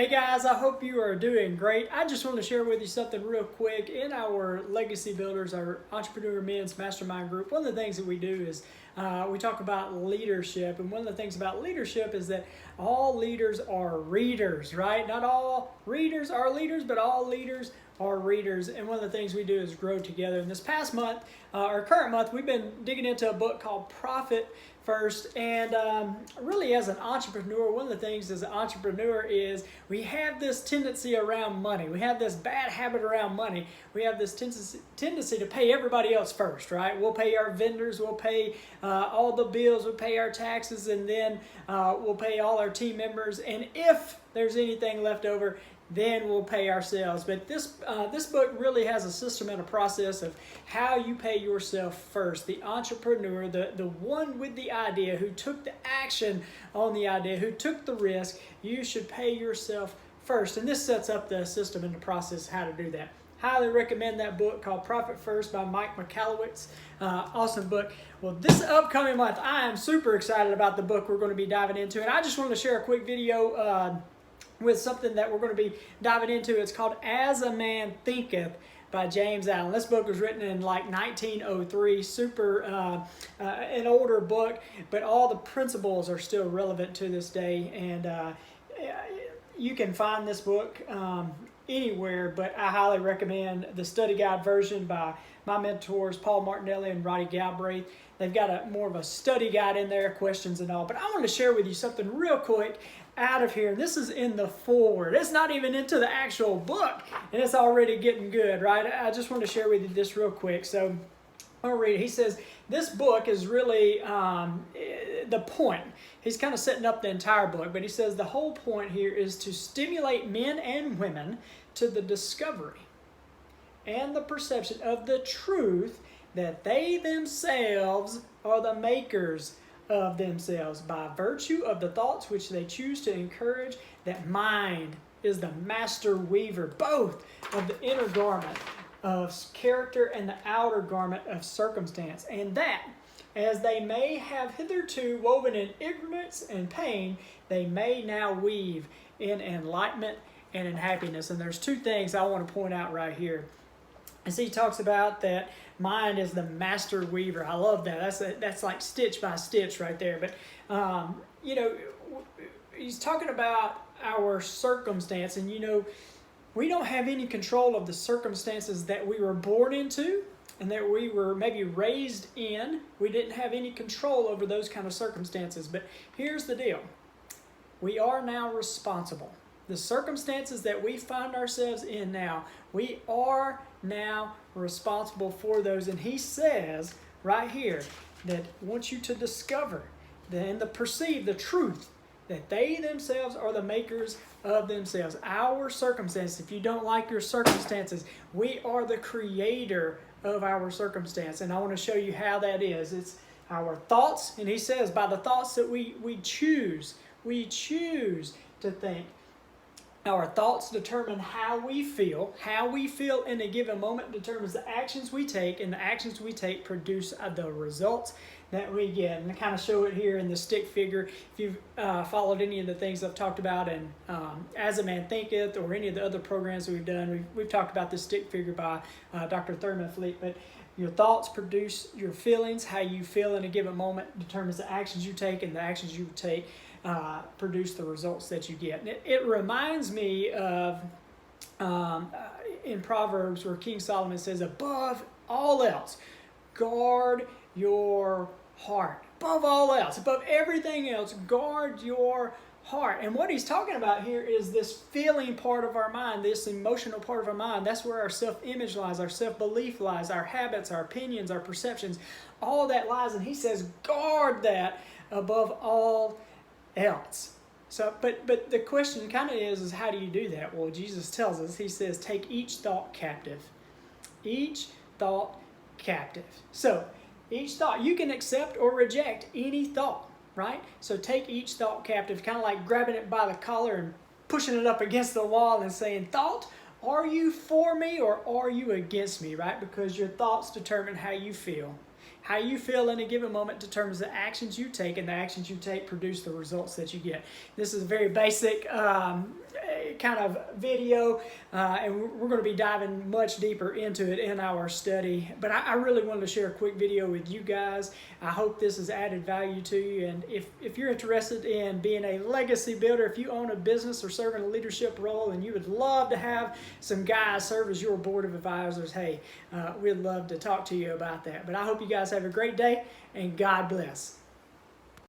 Hey guys, I hope you are doing great. I just want to share with you something real quick. In our Legacy Builders, our Entrepreneur Men's Mastermind group, one of the things that we do is we talk about leadership. And one of the things about leadership is that all leaders are readers, right? Not all readers are leaders, but all leaders are readers. And one of the things we do is grow together. And this past month, or current month, we've been digging into a book called Profit First. And really, as an entrepreneur, one of the things as an entrepreneur is we have this tendency around money. We have this bad habit around money. We have this tendency to pay everybody else first, right? We'll pay our vendors, we'll pay all the bills, we'll pay our taxes, and then we'll pay all our team members. And if there's anything left over, then we'll pay ourselves. But this book really has a system and a process of how you pay yourself first. The entrepreneur, the one with the idea, who took the action on the idea, who took the risk, you should pay yourself first. And this sets up the system and the process how to do that. Highly recommend that book called Profit First by Mike Michalowicz. Awesome book. Well, this upcoming month, I am super excited about the book we're going to be diving into. And I just wanted to share a quick video with something that we're going to be diving into. It's called As a Man Thinketh by James Allen. This book was written in like 1903, super an older book, but all the principles are still relevant to this day. And you can find this book anywhere, but I highly recommend the study guide version by my mentors, Paul Martinelli and Roddy Galbraith. They've got more of a study guide in there, questions and all. But I want to share with you something real quick out of here. And this is in the foreword. It's not even into the actual book, and it's already getting good, right? I just want to share with you this real quick. So I'll read it. He says, this book is really the point. He's kind of setting up the entire book, but he says the whole point here is to stimulate men and women to the discovery and the perception of the truth that they themselves are the makers of themselves by virtue of the thoughts which they choose to encourage, that mind is the master weaver, both of the inner garment of character and the outer garment of circumstance, and that, as they may have hitherto woven in ignorance and pain, they may now weave in enlightenment and in happiness. And there's two things I want to point out right here. As he talks about that mind is the master weaver. I love that. That's like stitch by stitch right there. But, he's talking about our circumstance. And, we don't have any control of the circumstances that we were born into and that we were maybe raised in. We didn't have any control over those kind of circumstances. But here's the deal. We are now responsible. The circumstances that we find ourselves in now, we are now responsible for those. And he says right here that wants you to discover and to perceive the truth that they themselves are the makers of themselves. Our circumstances, if you don't like your circumstances, we are the creator of our circumstance. And I want to show you how that is. It's our thoughts. And he says by the thoughts that we choose to think. Our thoughts determine how we feel. How we feel in a given moment determines the actions we take, and the actions we take produce the results that we get. And I kind of show it here in the stick figure. If you've followed any of the things I've talked about in As a Man Thinketh or any of the other programs that we've done, we've talked about this stick figure by Dr. Thurman Fleet. But your thoughts produce your feelings. How you feel in a given moment determines the actions you take, and the actions you take produce the results that you get. And it reminds me of in Proverbs where King Solomon says, above all else, guard your heart. Above all else, above everything else, guard your heart. And what he's talking about here is this feeling part of our mind, this emotional part of our mind. That's where our self-image lies, our self-belief lies, our habits, our opinions, our perceptions, all that lies. And he says, guard that above all else. So, but the question kind of is how do you do that? Well, Jesus tells us, he says, take each thought captive. Each thought captive. So, each thought, you can accept or reject any thought, right? So take each thought captive, kind of like grabbing it by the collar and pushing it up against the wall and saying, thought, are you for me or are you against me, right? Because your thoughts determine how you feel. How you feel in a given moment determines the actions you take, and the actions you take produce the results that you get. This is a very basic kind of video, and we're going to be diving much deeper into it in our study. But I really wanted to share a quick video with you guys. I hope this has added value to you. And if you're interested in being a legacy builder, if you own a business or serve in a leadership role and you would love to have some guys serve as your board of advisors, hey, we'd love to talk to you about that. But I hope you guys have a great day, and God bless.